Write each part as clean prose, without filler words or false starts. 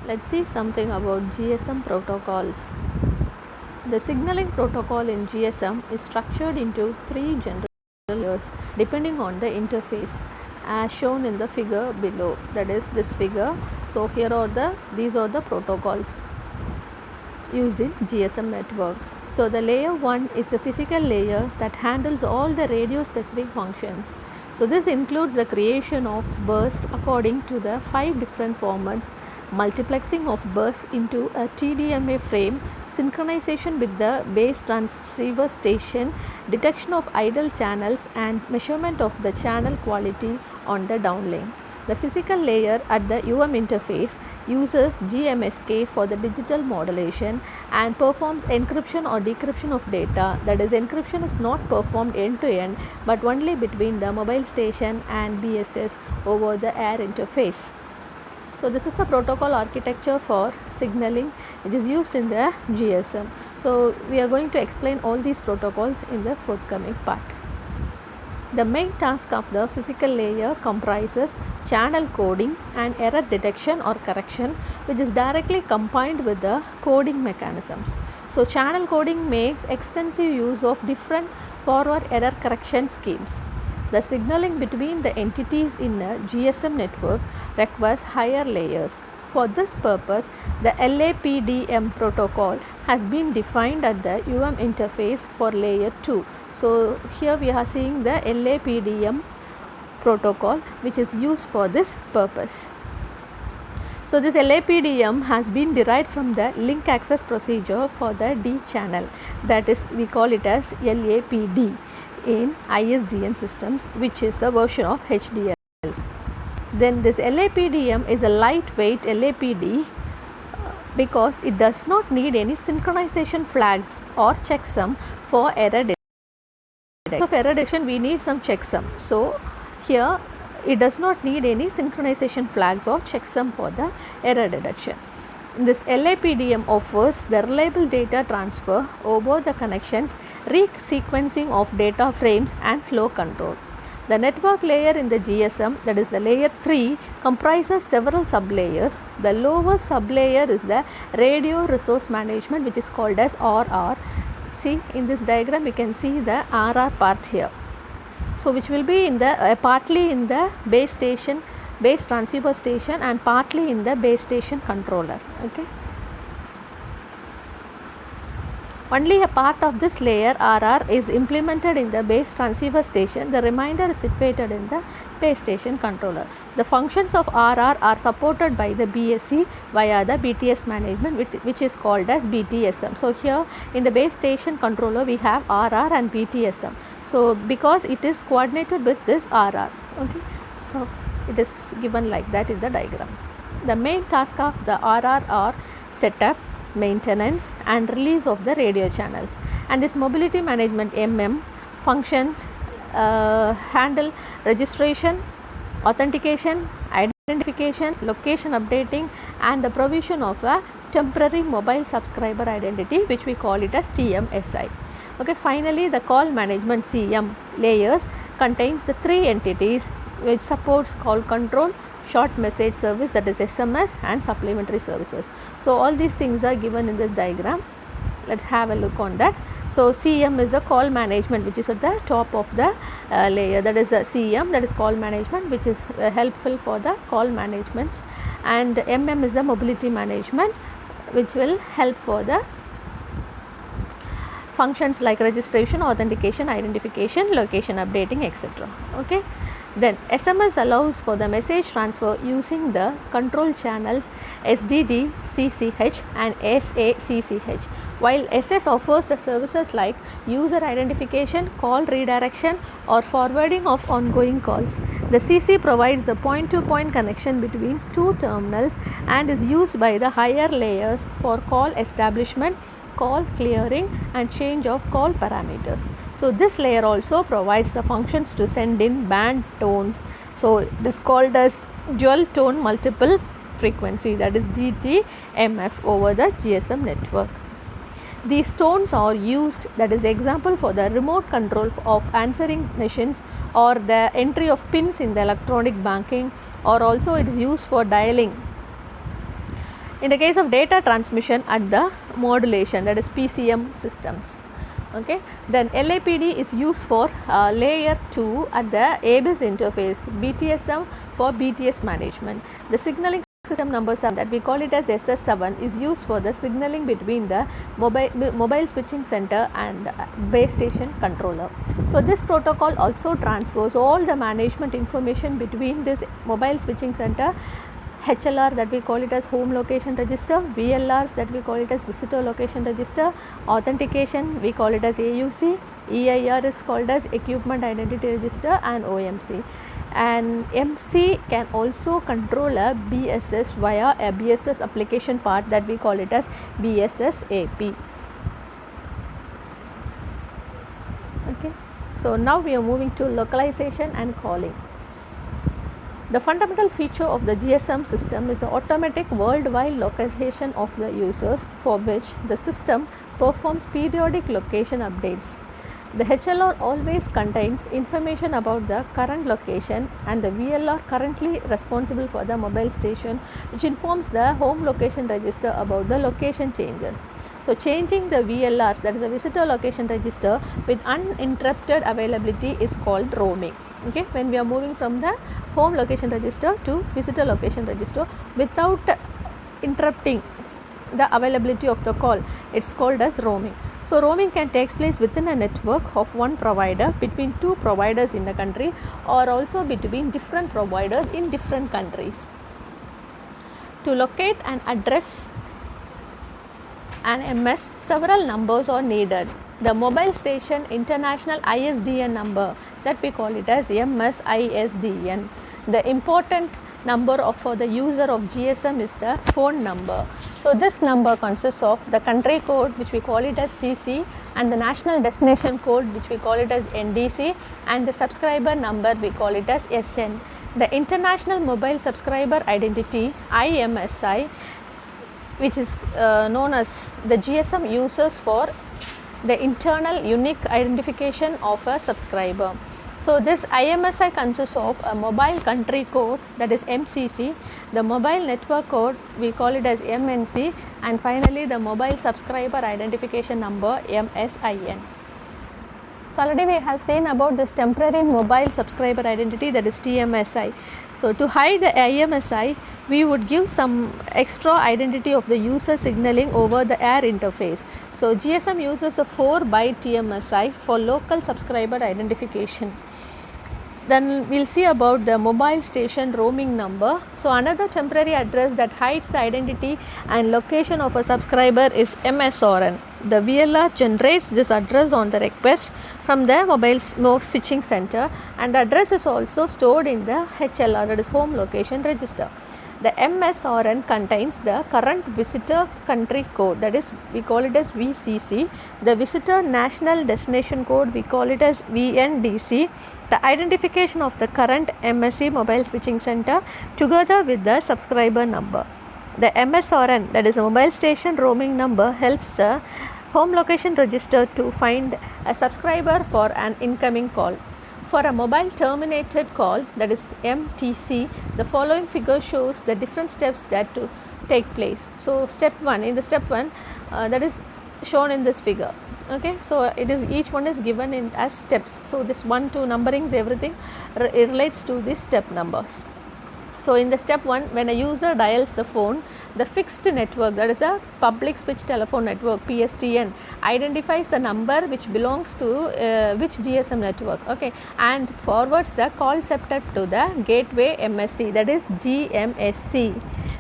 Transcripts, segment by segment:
Let's see something about GSM protocols. The signaling protocol in GSM is structured into three general layers depending on the interface, as shown in the figure below, that is this figure. So these are the protocols used in GSM network. So the layer 1 is the physical layer that handles all the radio specific functions. So this includes the creation of bursts according to the 5 different formats, multiplexing of bursts into a TDMA frame, synchronization with the base transceiver station, detection of idle channels, and measurement of the channel quality on the downlink. The physical layer at the interface uses GMSK for the digital modulation and performs encryption or decryption of data. That is, encryption is not performed end to end but only between the mobile station and BSS over the air interface. So this is the protocol architecture for signaling which is used in the GSM. So we are going to explain all these protocols in the forthcoming part. The main task of the physical layer comprises channel coding and error detection or correction, which is directly combined with the coding mechanisms. So channel coding makes extensive use of different forward error correction schemes. The signaling between the entities in a GSM network requires higher layers. For this purpose, the LAPDM protocol has been defined at the interface for layer 2. So here we are seeing the LAPDM protocol which is used for this purpose. So this LAPDM has been derived from the link access procedure for the D channel, that is, we call it as LAPD in ISDN systems, which is a version of HDL. Then this LAPDM is a lightweight LAPD because it does not need any synchronization flags or checksum for error detection. For error detection we need some checksum. So here it does not need any synchronization flags or checksum for the error detection. This LAPDM offers the reliable data transfer over the connections, resequencing of data frames and flow control. The network layer in the GSM, that is the layer 3, comprises several sublayers. The lower sublayer is the radio resource management, which is called as RR. See, in this diagram you can see the RR part here. So which will be in the partly in the base transceiver station and partly in the base station controller. Okay. Only a part of this layer RR is implemented in the base transceiver station. The remainder is situated in the base station controller. The functions of RR are supported by the BSC via the BTS management, which is called as BTSM. So here in the base station controller we have RR and BTSM. So because it is coordinated with this RR. Okay. So it is given like that in the diagram. The main task of the RR are setup, maintenance and release of the radio channels, and this mobility management functions handle registration, authentication, identification, location updating and the provision of a temporary mobile subscriber identity, which we call it as TMSI. Okay, finally the call management CM layers contains the 3 entities which supports call control, short message service, that is SMS, and supplementary services. So all these things are given in this diagram. Let's have a look on that. So CM is the call management, which is at the top of the layer, that is a CM, that is call management, which is helpful for the call managements, and MM is the mobility management, which will help for the functions like registration, authentication, identification, location updating, etc. Okay. Then SMS allows for the message transfer using the control channels SDD, CCH and SACCH, while SS offers the services like user identification, call redirection or forwarding of ongoing calls. The CC provides a point-to-point connection between 2 terminals and is used by the higher layers for call establishment, call clearing and change of call parameters. So this layer also provides the functions to send in band tones. So it is called as dual tone multiple frequency, that is DTMF, over the GSM network. These tones are used, that is example for the remote control of answering machines or the entry of pins in the electronic banking, or also it is used for dialing In the case of data transmission at the modulation, that is PCM systems. Okay. Then LAPD is used for layer 2 at the ABIS interface, BTSM for BTS management. The signaling system number 7, that we call it as SS7, is used for the signaling between the mobile switching center and the base station controller. So this protocol also transfers all the management information between this mobile switching center, HLR, that we call it as home location register, VLRs, that we call it as visitor location register, authentication we call it as AUC, EIR is called as equipment identity register, and OMC. And MC can also control a BSS via a BSS application part, that we call it as BSS AP. Okay. So now we are moving to localization and calling. The fundamental feature of the GSM system is the automatic worldwide localization of the users, for which the system performs periodic location updates. The HLR always contains information about the current location, and the VLR currently responsible for the mobile station, which informs the home location register about the location changes. So changing the VLRs, that is a visitor location register, with uninterrupted availability is called roaming. Okay, when we are moving from the home location register to visitor location register without interrupting the availability of the call, it's called as roaming. So roaming can take place within a network of one provider, between two providers in the country, or also between different providers in different countries. To locate and address an MS, several numbers are needed. The mobile station international ISDN number, that we call it as MSISDN. The important number for the user of GSM is the phone number. So this number consists of the country code, which we call it as CC, and the national destination code, which we call it as NDC, and the subscriber number, we call it as SN. The international mobile subscriber identity, IMSI, which is known as the GSM users for the internal unique identification of a subscriber. So this IMSI consists of a mobile country code, that is MCC, the mobile network code, we call it as MNC, and finally the mobile subscriber identification number, MSIN. So already we have seen about this temporary mobile subscriber identity, that is TMSI. So to hide the IMSI, we would give some extra identity of the user signaling over the air interface. So GSM uses a 4-byte TMSI for local subscriber identification. Then we will see about the mobile station roaming number. So another temporary address that hides the identity and location of a subscriber is MSRN. The VLR generates this address on the request from the mobile switching center, and the address is also stored in the HLR, that is home location register. The MSRN contains the current visitor country code, that is we call it as VCC, the visitor national destination code, we call it as VNDC, the identification of the current MSC mobile switching center together with the subscriber number. The MSRN, that is a mobile station roaming number, helps the home location register to find a subscriber for an incoming call. For a mobile terminated call, that is MTC, the following figure shows the different steps that to take place. So step 1, in the step 1 that is shown in this figure. Okay, so it is, each one is given in as steps. So this 1, 2 numberings, everything relates to the step numbers. So in the step 1, when a user dials the phone, the fixed network, that is a public switch telephone network, PSTN, identifies the number which belongs to which GSM network, okay, and forwards the call setup to the gateway MSC, that is GMSC.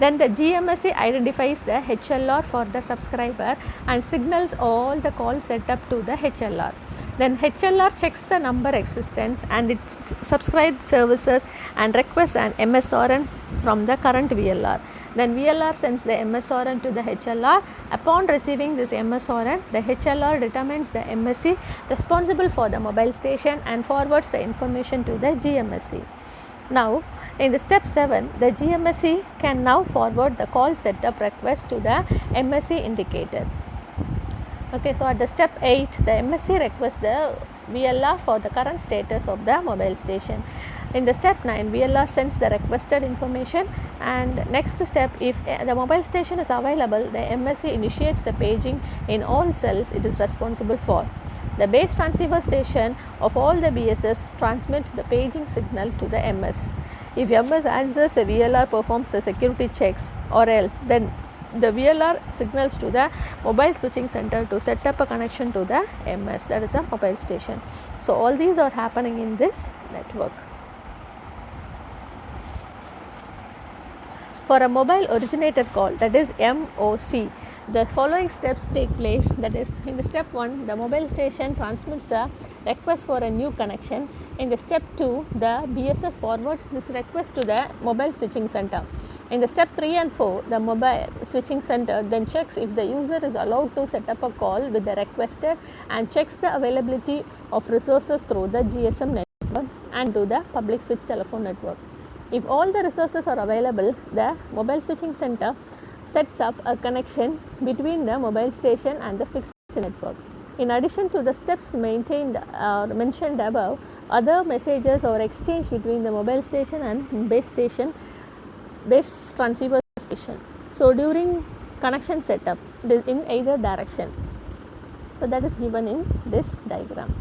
Then the GMSC identifies the HLR for the subscriber and signals all the call setup to the HLR. Then HLR checks the number existence and it subscribed services and requests an MSRN from the current VLR. Then VLR sends the MSRN to the HLR. Upon receiving this MSRN, the HLR determines the MSC responsible for the mobile station and forwards the information to the GMSC. Now, in the step 7, the GMSC can now forward the call setup request to the MSC indicated. Okay, so at the step 8, the MSC requests the VLR for the current status of the mobile station. In the step 9, VLR sends the requested information, and next step, if the mobile station is available, the MSC initiates the paging in all cells it is responsible for. The base transceiver station of all the BSS transmit the paging signal to the MS. If MS answers, the VLR performs the security checks, or else then the VLR signals to the mobile switching center to set up a connection to the MS, that is a mobile station. So all these are happening in this network. For a mobile originator call, that is MOC, the following steps take place. That is, in the step 1, the mobile station transmits a request for a new connection. In the step 2, the BSS forwards this request to the mobile switching center. In the step 3 and 4, the mobile switching center then checks if the user is allowed to set up a call with the requester and checks the availability of resources through the GSM network and to the public switch telephone network. If all the resources are available, the mobile switching center sets up a connection between the mobile station and the fixed network. In addition to the steps mentioned above, other messages are exchanged between the mobile station and base transceiver station. So during connection setup in either direction. So that is given in this diagram.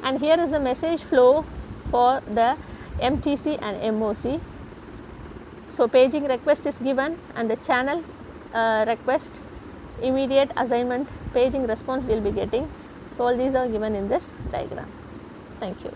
And here is the message flow for the MTC and MOC. So paging request is given, and the channel request, immediate assignment, paging response will be getting. So all these are given in this diagram. Thank you.